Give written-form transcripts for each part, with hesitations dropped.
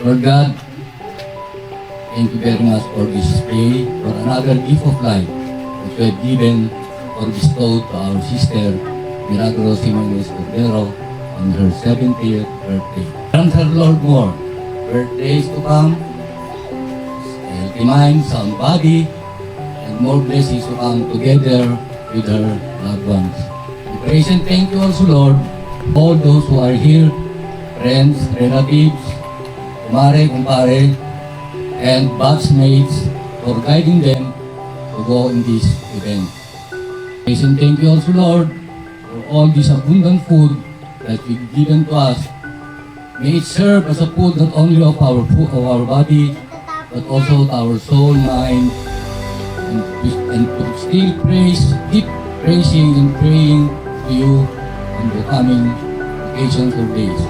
Lord God, thank you very much for this day, for another gift of life that you have given or bestowed to our sister, Milagros Jimenez Cordero, on her 70th birthday. Grant her, Lord, more birthdays to come, healthy mind, sound body, and more blessings to come together with her loved ones. We praise and thank you also, Lord, all those who are here, friends, relatives, kumare, kumpare, and batchmates for guiding them to go in this event. Praise and thank you also, Lord, for all this abundant food that you've given to us. May it serve as a food not only of our body, but also to our soul, mind, and to still keep praising and praying to you in the coming occasions or days.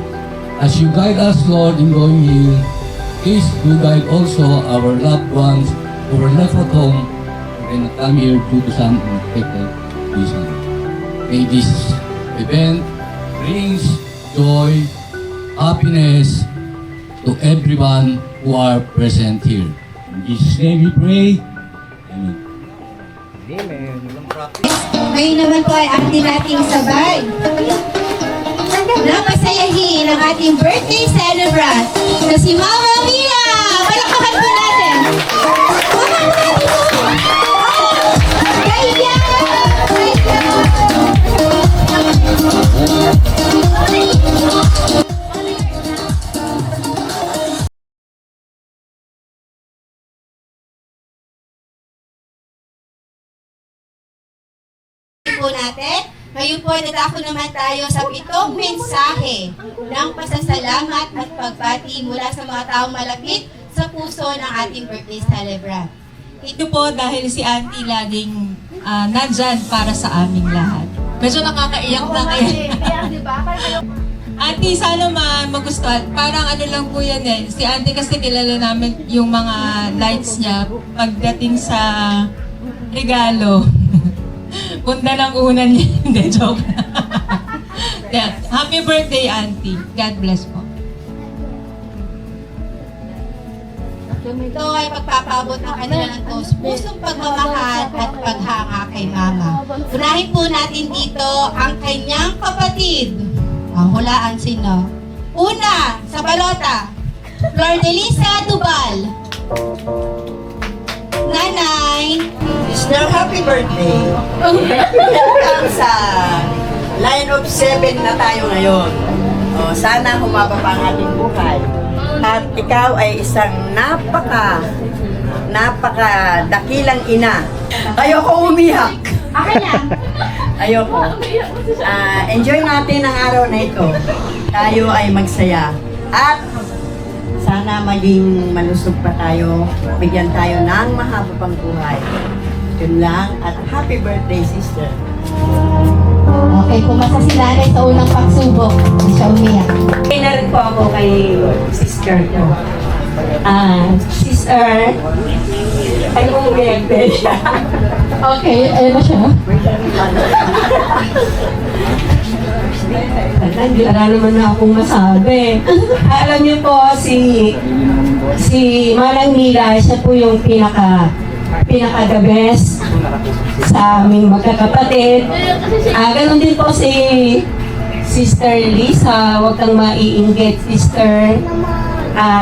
As you guide us, Lord, in going here, please do guide also our loved ones who were left at home and come here due to some unexpected reason. May this event brings joy, happiness to everyone who are present here. In Jesus' name we pray. Amen. Ngayon naman po ay atin nating sabay na pasayahin ang ating birthday celebrant na si Mama Mia! Palakpakan po natin! Mama Mia! Kaya! Po natin. Ngayon po, dadako naman tayo sa 7 mensahe ng pasasalamat at pagbati mula sa mga taong malapit sa puso ng ating birthday celebrant. Ito po dahil si Auntie laging nandyan para sa aming lahat. Medyo nakakaiyak na kaya. Auntie, sana magustuhan. Parang ano lang po yan eh. Si Auntie kasi kilala namin yung mga lights niya pagdating sa regalo. Punta lang unan niya. Hindi, joke. Yeah. Happy birthday, Auntie. God bless po. Ito ay pagpapabot ng kanilang pusong pagmamahal at paghanga kay Mama. Unahin po natin dito ang kanyang kapatid. Hulaan sino. Una, sa balota. Flor de Lisa Tubal. Nanay. Sister, happy birthday! Welcome sa line of 7 na tayo ngayon. Sana humaba pa ang ating buhay. At ikaw ay isang napaka-dakilang ina. Ayoko umiyak. Akin lang. Ayoko. Enjoy natin ang araw na ito. Tayo ay magsaya. At sana maging malusog pa tayo. Bigyan tayo ng mahaba pang buhay. Yun lang. At happy birthday, sister. Okay, pumasa si nanay sa unang pagsubok. Hindi siya umiyak. Okay na rin po ako kay sister ko. Sister, ay umiyak din siya. Okay, ayun na siya. Wala naman na akong masabi. Alam niyo po, si Manang Mila, siya po yung pinaka the best sa aming magkakapatid. Ganon din po si Sister Lisa, huwag kang maiinggit, sister.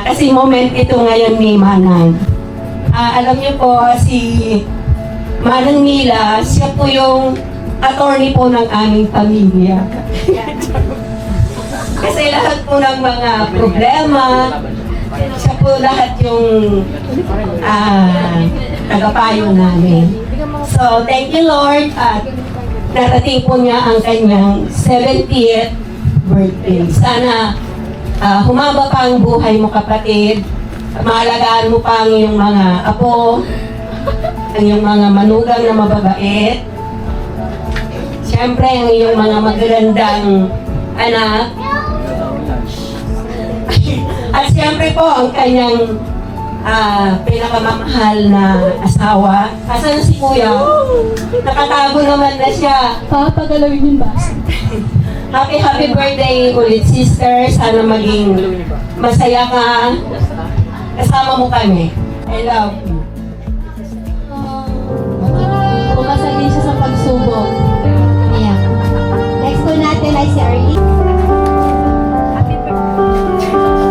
Kasi moment ito ngayon ni Manang. Alam niyo po, si Manang Mila, siya po yung attorney po ng aming pamilya. Kasi lahat po ng mga problema, siya po lahat yung tagapayo namin. So, thank you Lord at narating po niya ang kanyang 70th birthday. Sana humaba pa ang buhay mo kapatid, maalagaan mo pa ang iyong mga apo, ang iyong mga manugang na mababait, siyempre ang iyong mga magagandang anak, at siyempre po ang kanyang pinakamamahal na asawa. Asan si Kuya? Nakatago naman na siya. Papagalawin yung bus. Happy birthday ulit, sister. Sana maging masaya ka. Kasama mo kami. I love you. Pumasa din siya sa pagsubok. Ayan. Next po natin ay si Arlie.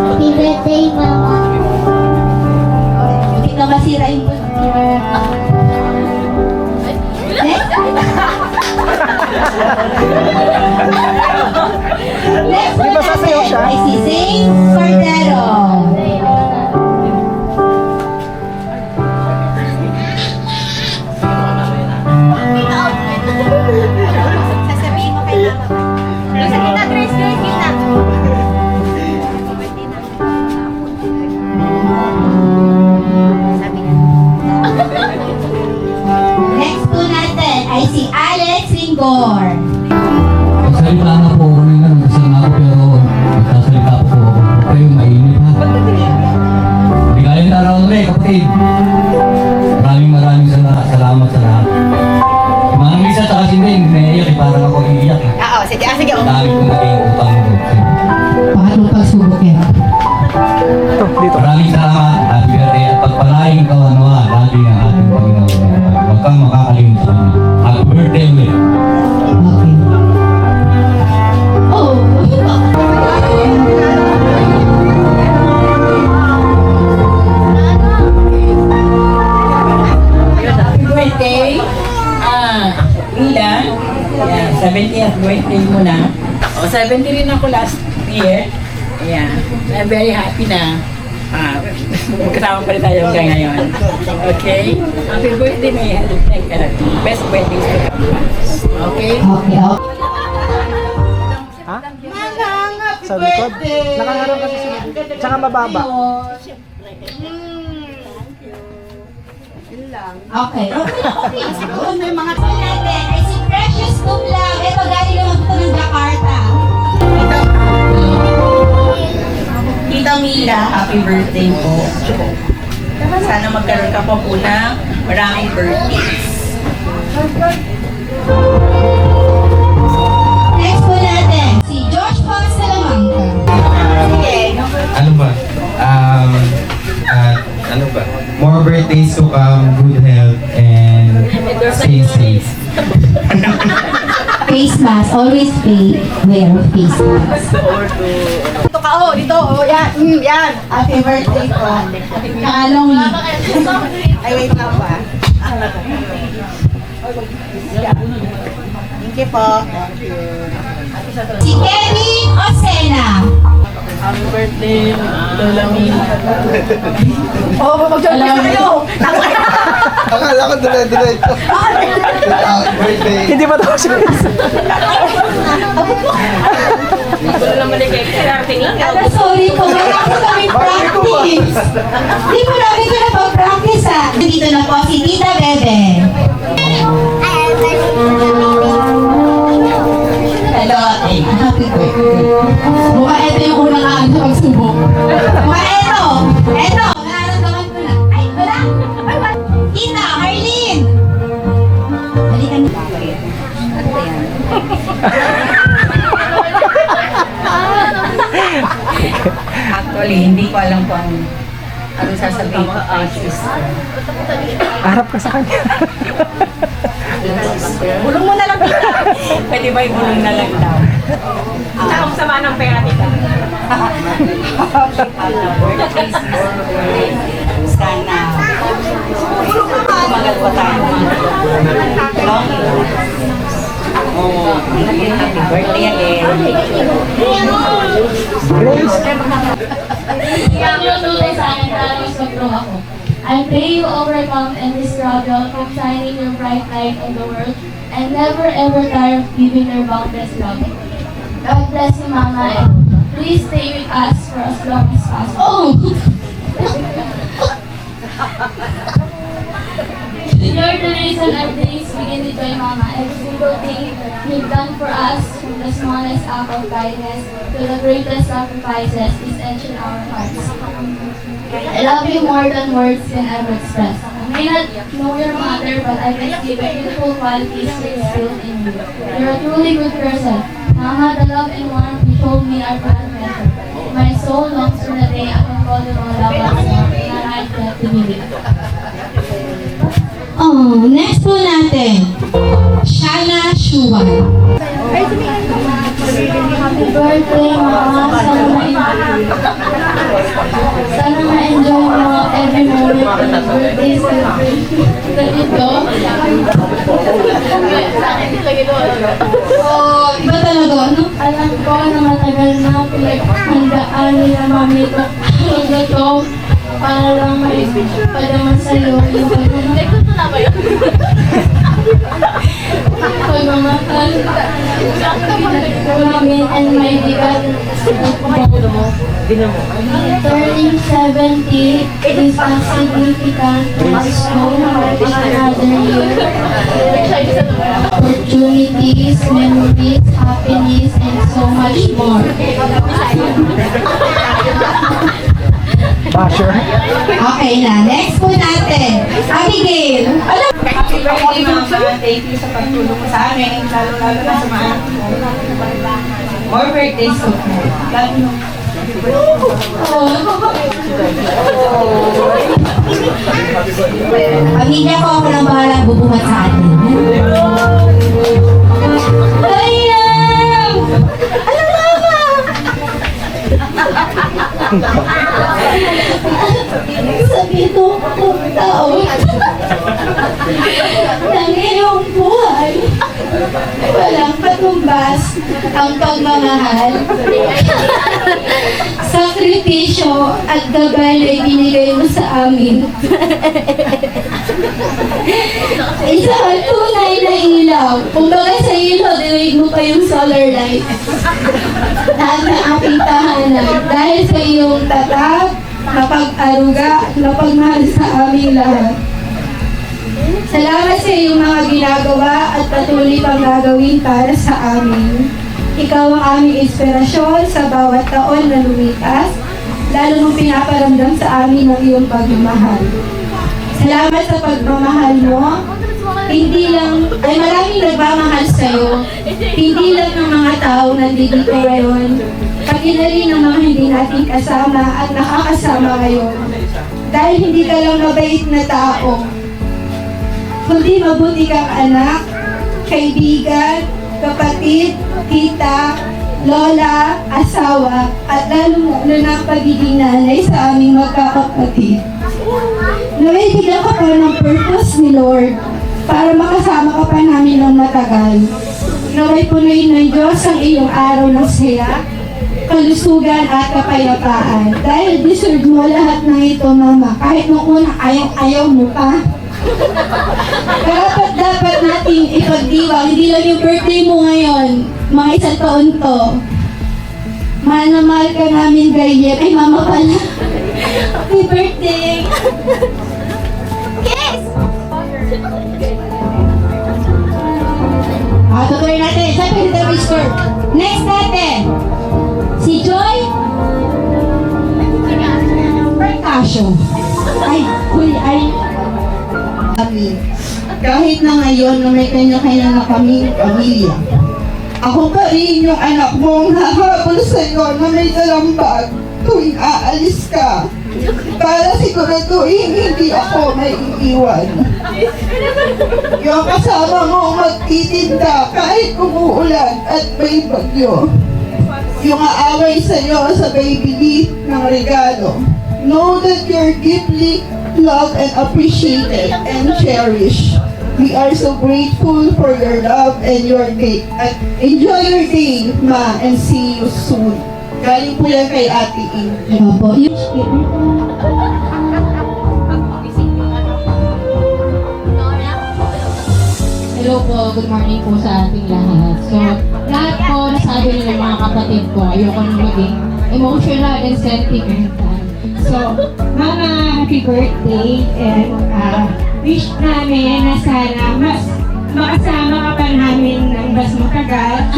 Happy birthday, Mama. Hindi ka masira yung Next. Next po natin ay si Zane Cordero. Sasabihin mo kay Mama. Sa kita, Grace, kita. Next po natin ay si Alex Ringor. Magsalita na po ako ngayon, isa na ako pero magsasalita po ako. Huwag kayong mainit ha. Bigayin na araw ulit kapatid. Maraming salamat sa lahat. Mga Lisa at si Ding, naiiyak eh, parang ako iiyak eh. Oo, sige. Ang dami kong naging utang mo. Pangatlong pagsubok yan. Maraming salamat at birthday at pagpalaing kawanwa lagi ng ating Panginoon. Huwag kang makakalimutan. Happy birthday ulit. Okay. Oh, Happy birthday, Mila. Yan, 70th birthday mo na. 70 rin ako last year. Ayan, I'm very happy na magkasama pa rin tayo hanggang ngayon. Okay? Happy birthday, may best birthday to come. Okay? okay. Sa likod. Nakaharap kasi sila. Tsaka mababa. Okay. Siguro may mga natin ay si Precious Kumlang. Ito galing naman ito ng Jakarta. Tita Mila, happy birthday po. Sana magkaroon ka pa po ng maraming birthdays. Next po natin, si Josh Paul Salamanca. Ano ba? Ano ba? More birthdays to come, good health, and stay safe. face mask. Always wear face mask. Dito ka, oh, dito, oh, yan, yan. Happy birthday ko. Nakalong Ay, wait lang ba? Thank you po. si Kevin Osena. Happy birthday, Lola Mina. Oh, mag-join ka kayo. Akala ko dire-diretso. Happy birthday. Hindi pa daw siya. Ano, sorry po, wala ko kami practice. Hindi po namin ko napag-practice ah. Dito na po si Tita Bebe. Hello, ate. Happy birthday. Mukha ito yung unang aan sa pagsubok. Mukha ito. Ito, nararamdaman ko na. Ay, wala. Ay, wala. Tita, Arlene. Halika na. Actually, hindi ko alam kung ano sasabihin ko kay sister. Harap ka sa kanya. Bulong mo na lang kita. Pwede ba ibulong na lang daw? Ang sama ng pera nila. Sana tumagal pa tayo. Long happy birthday again. I pray you overcome any struggle from shining your bright light on the world and never ever tire of giving your boundless love. God bless you, Mama, and please stay with us for as long as possible. Your donation and days begin with joy, Mama. Every single thing you've done for us, from the smallest act of kindness to the greatest sacrifices, is etched in our hearts. I love you more than words can ever express. I may not know your mother, but I can see the beautiful qualities instilled in you. You're a truly good person. Mama, the love and warmth you showed me are beyond measure. My soul longs for the day I can call them all love and I get to be with. Oh, next po natin. Shana Shuwan. Happy birthday, Mama. Sana ma-enjoy mo every moment of your birthday celebration. Ganito. Oh, iba talaga, ano? Alam ko na matagal na pinaghandaan nila Mami ko ang gato para lang may padaman sa'yo yung pagmamahal namin and may bigat turning 70 is a significant milestone for another year. Opportunities, memories, happiness, and so much more. Basher. Okay na, next po natin. Abigail. Alam, Happy birthday, Mama. Thank you sa pagtulong mo sa amin. Lalo-lalo na sa mga more birthdays ko. Lalo pamilya ko, ako lang bahala bubuhat sa atin. Ayam! Ano, Mama? Sabi ko, kung taon ng iyong buhay, walang patumbas ang pagmamahal, sakripisyo at gabay na ibinigay mo sa amin. Isang tunay na ilaw. Kumbaga sa ilaw, dinig mo pa yung solar light. Lahat ng aking tahanan dahil sa iyong tatag, napag-aruga, napagmahal sa aming lahat. Salamat sa iyong mga ginagawa at patuloy pang gagawin para sa amin. Ikaw ang aming inspirasyon sa bawat taon na lumipas, lalo nung pinaparamdam sa amin ng iyong pagmamahal. Salamat sa pagmamahal mo. Hindi lang, ay maraming nagmamahal sa iyo. Hindi lang ng mga tao nandito ngayon, pati na rin ng mga hindi natin kasama at nakakasama ngayon. Dahil hindi ka lang mabait na tao, kundi mabuti kang anak, kaibigan, kapatid, tita, lola, asawa, at lalo na pagiging nanay sa aming magkakapatid. Naway bigyan ka pa ng purpose ni Lord para makasama ka pa namin ng matagal. Naway punuin ng Diyos ang iyong araw ng saya, kalusugan at kapayapaan. Dahil deserve mo lahat ng ito, Mama. Kahit nung una ayaw mo pa. Dapat nating ipagdiwang. Hindi lang yung birthday mo ngayon. Mga isang taon to. Mahal na mahal ka namin, Gayer. Ay, Mama pala. Happy birthday! Yes! Tutuloy natin. Saan pwede tayo score? Next natin. Si Joy Percasio. Amin. Kahit na ngayon na may kanya-kanya na kaming pamilya. Ako pa rin yung anak mong hahabol sa'yo na may dalang bag tuwing aalis ka. Para siguraduhin hindi ako may iiwan. Yung kasama mo magtitinda kahit umuulan at may bagyo. Yung aaway sa'yo sa bibili ng regalo. Know that you're deeply loved and appreciated and cherished. We are so grateful for your love and your day. At enjoy your day, Ma, and see you soon. Galing po yan kay Ate Inge. Opo. Hello po, good morning po sa ating lahat. So, lahat po nasabi nila mga kapatid ko, ayoko nang maging emotional and sentimental. So, Mama, happy birthday and wish namin na sana mas makasama ka pa namin ng mas matagal.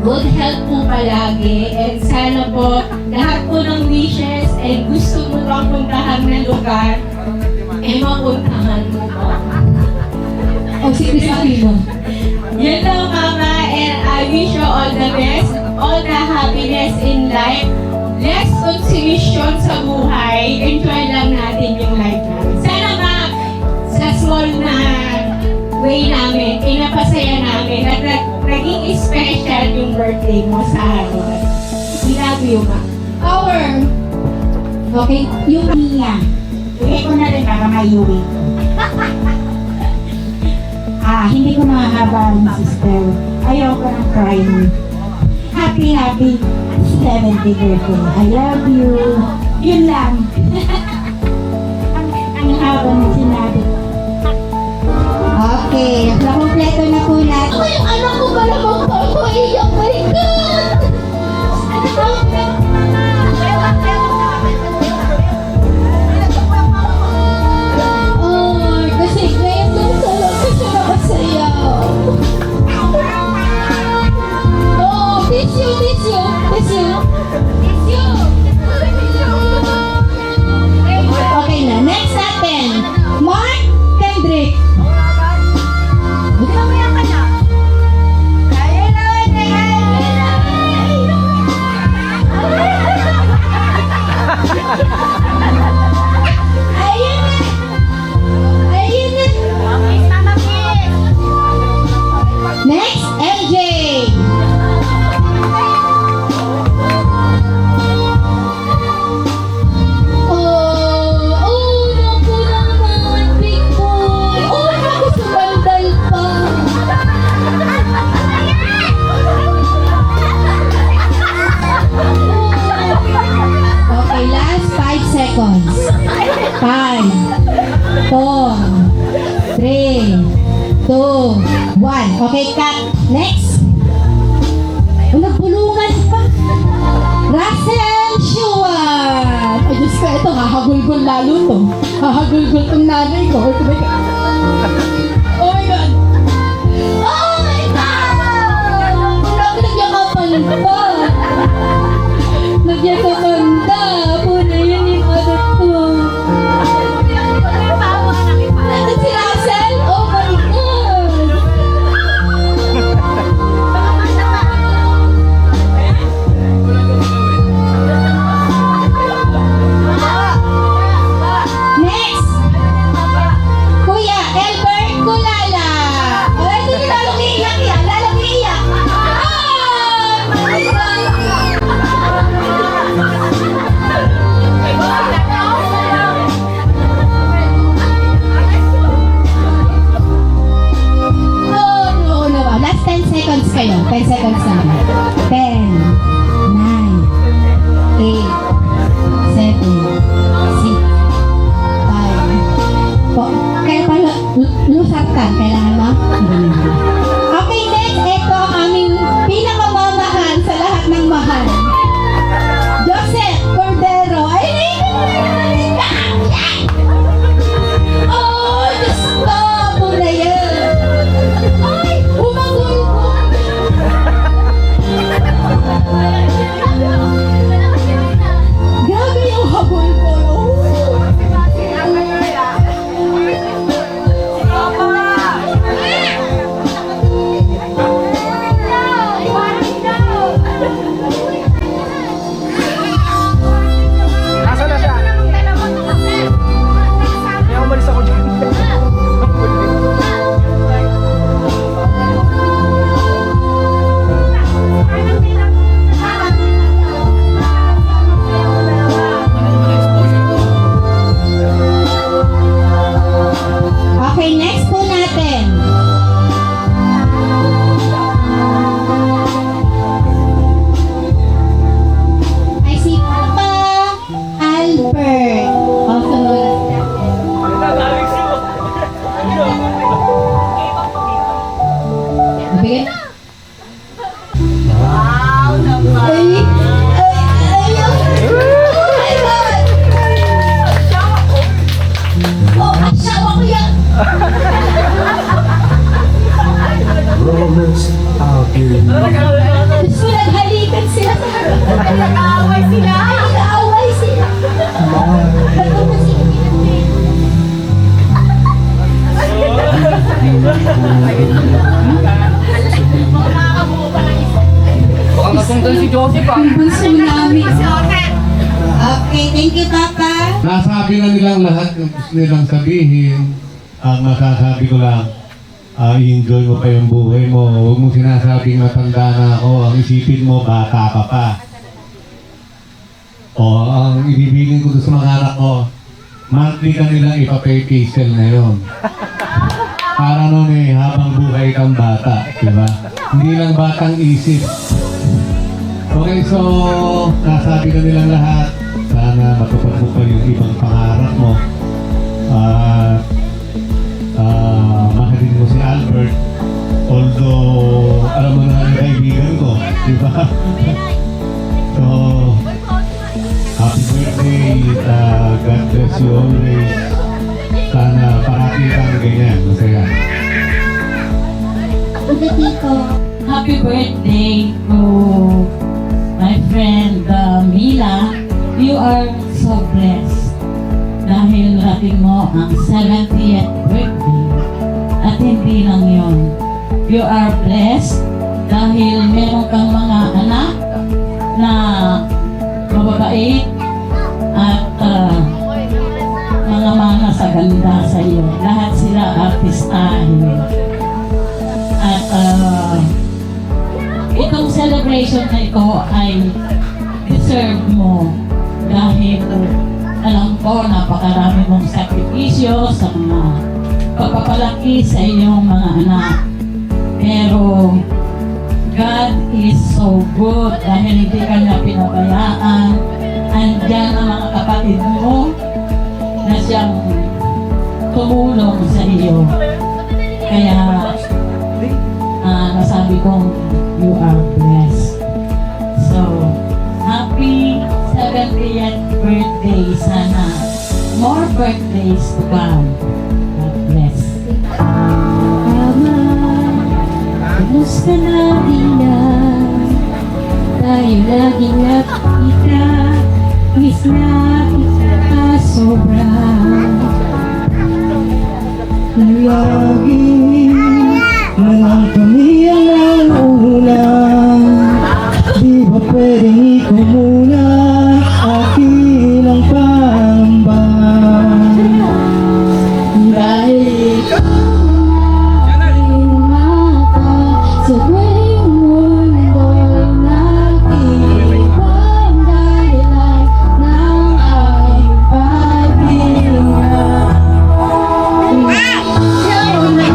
Good health po palagi and sana po lahat po ng wishes and gusto mo bang puntahan na lugar mapuntahan mo po. O, sige sabi mo. Yun lang, Mama, and I wish you all the best, all the happiness in life, less consumption sa buhay, enjoy lang natin yung life namin. Sana sa small na way namin, pinapasaya namin at naging special yung birthday mo sa akin. We love you, Ma. Okay, yung niya. Uwi ko na rin para maiuwi ko. Hindi ko mahahabaan, sister. Ayaw ko ng crying. Happy 70th birthday. I love you. Yun lang. ang haba ng sinabi. Okay, nakompleto na po natin. Ako yung anak ko pala magpapaiyak. My God! Oh, kasi ngayon lang talaga siya nakasayaw. Oh, tissue. Okay na, next natin. Mark Kendrick. Next, MJ. Naku naman, big boy. Naku, sumandal pa. Okay, last 5 seconds. 5, 4, 3, 2, 1. Okay, cut. Next. Nagbulungan pa. Russell Shuan. Ay, Diyos ko, ito, hahagulgol lalo to. Hahagulgol tong nanay ko. Oh my God. Oh my God. Oh my God. Nagyakapan pa. Nagyakapan pa. Puna yun yung mother ko. Nandun si Russell? Oh my God! Next! 10 seconds na. 10, 9, 8, 7, 6, 5. Kaya pala, lusartan. Kailangan mo? Okay, next. Ito ang aming pinakamamahal sa lahat ng mahal. Joseph Cordero. Ay, naiinit ka! Oh, Diyos ko! Ito na yan. Ay, umagol ko. Grabe yung habol ko. Nasaan na siya? Kaya umalis ako dyan. Okay, next po natin. Ay, si Papa Albert. Also known as Bigyan. Ay, oh my God! Oh, asawa ko yan! Gusto ko naghalikan sila sa harap. Nag-aaway sila. Nag-aaway sila. Baka masungtan si Joseph ah. Bunso namin. Okay, thank you, Papa. Nasabi na nilang lahat yung gusto nilang sabihin. Ang masasabi ko lang, i-enjoy mo pa yung buhay mo. Huwag mo sinasabing matanda na ako. Ang isipin mo, bata ka pa. O, ang ibibilin ko sa mga anak ko, monthly ka nilang ipapay facial na yun. Para nun habang buhay kang bata. Diba? Hindi lang batang isip. Okay, so, nasabi na nilang lahat. Sana matupad mo pa yung ibang pangarap mo. Mahalin mo si Albert. Although, alam mo na ang kaibigan ko. Diba? So, happy birthday. God bless you always. Sana parati kang ganyan. Masaya. Happy birthday to my friend Mila. You are so blessed dahil rating mo ang 70th birthday. At hindi lang yun. You are blessed dahil meron kang mga anak na mababait at mga mana sa ganda sa iyo. Lahat sila artistahin. At itong celebration na ito ay deserve mo dahil alam ko napakarami mong sakripisyo sa mga pagpapalaki sa iyong mga anak. Pero God is so good dahil hindi ka niya pinabayaan. Andyan ang mga kapatid mo na siyang tumulong sa iyo. Kaya nasabi kong you are blessed. So, happy 70th birthday. Sana more birthdays to come. God bless. Mama, kumusta na Dina? Tayo laging nakikita, miss na kita sobra. Lagi na lang kami ang una. Di ba pwedeng ikaw muna? Akin ang pangamba. Dahil ikaw ang aking mata, sa buong mundo'y nakikipang dahilan ng aking paghinga. Ikaw na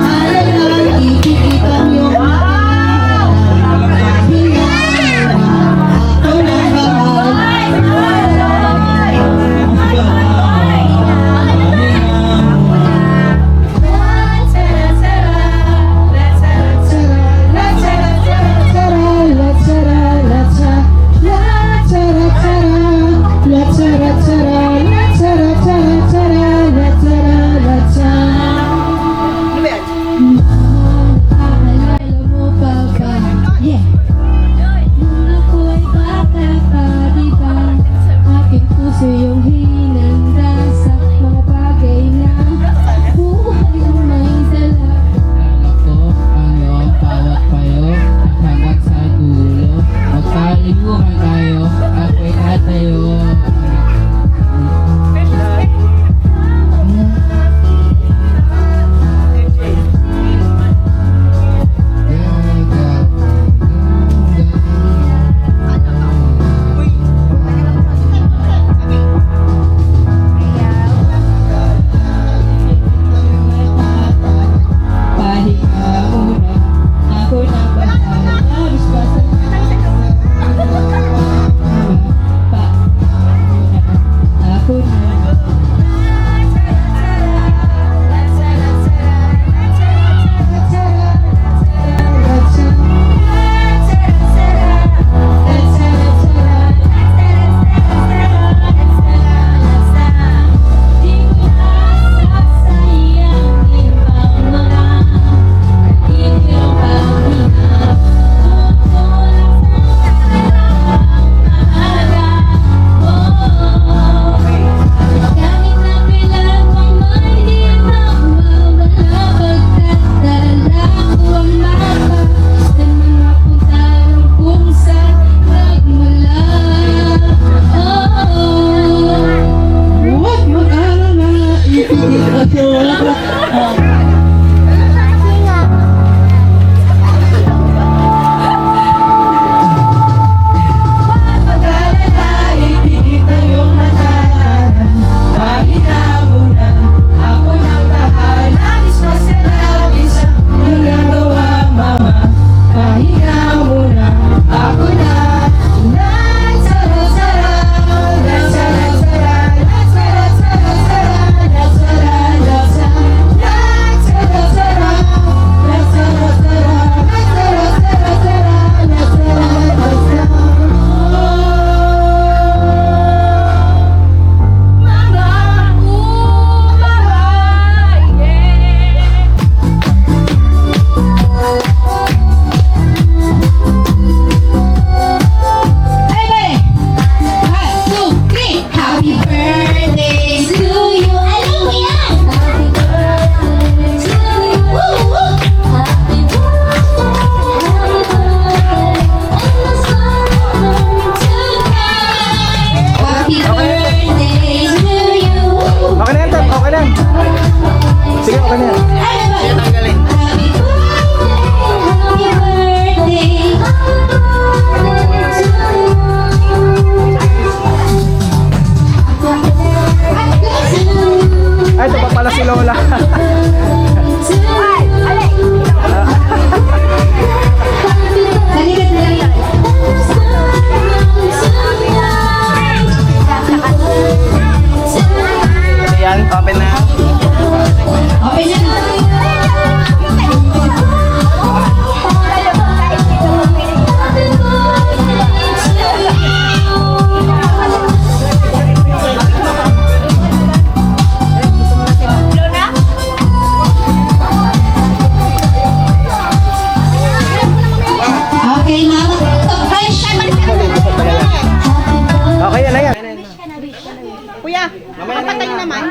Mamaya na yun, naman.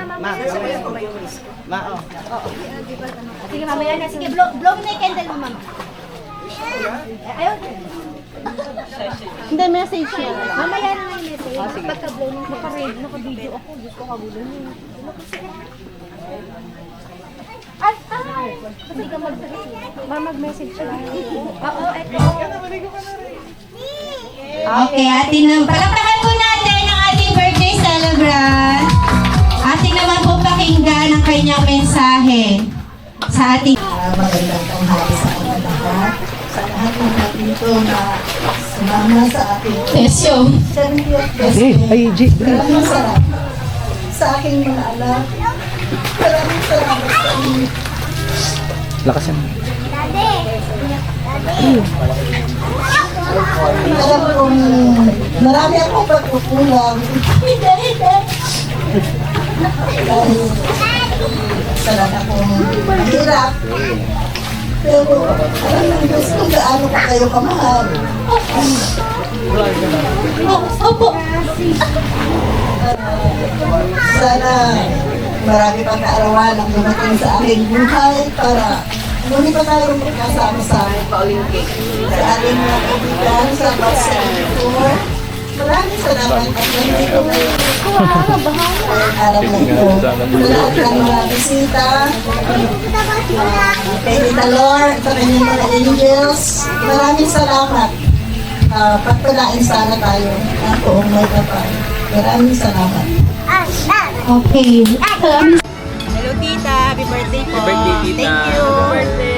Ma, oh. Sige, mamaya na. Sige, blow mo na yung candle mo, mama. Ayun. Hindi, message niya. Mamaya na yung message. Pagka-blow nung naka-video ako, gusto ka bulo niyo. Ay! Kasi ka mag-message siya. Oo, eto. Okay, atin na. Palakpakan po natin ang ating birthday celebrant. Atin naman po pakinggan ang kanyang mensahe sa ating... Magandang tanghali sa ating lahat. Sa lahat ng natin ito na sumama sa ating Pesyo. Maraming salamat sa aking mga anak. Maraming salamat sa inyo. Lakas yan. Alam kong marami akong pagkukulang. Dahil sarap akong mahirap. Pero alam ng Diyos kung gaano ko kayo kamahal. Opo. Sana marami pang kaarawan ang dumating sa aking buhay para muli pa tayo magkasama sa ating mga kaibigan sa Basa 24. Maraming salamat at nandito ngayon. Araw na ito. Sa lahat ng mga bisita, kay Tita Lord, sa kanyang mga angels, maraming salamat. Pagpalain sana tayo ng buong may kapal. Maraming salamat. Okay. Hello, tita. Happy birthday po. Happy birthday, tita. Thank you. Happy birthday.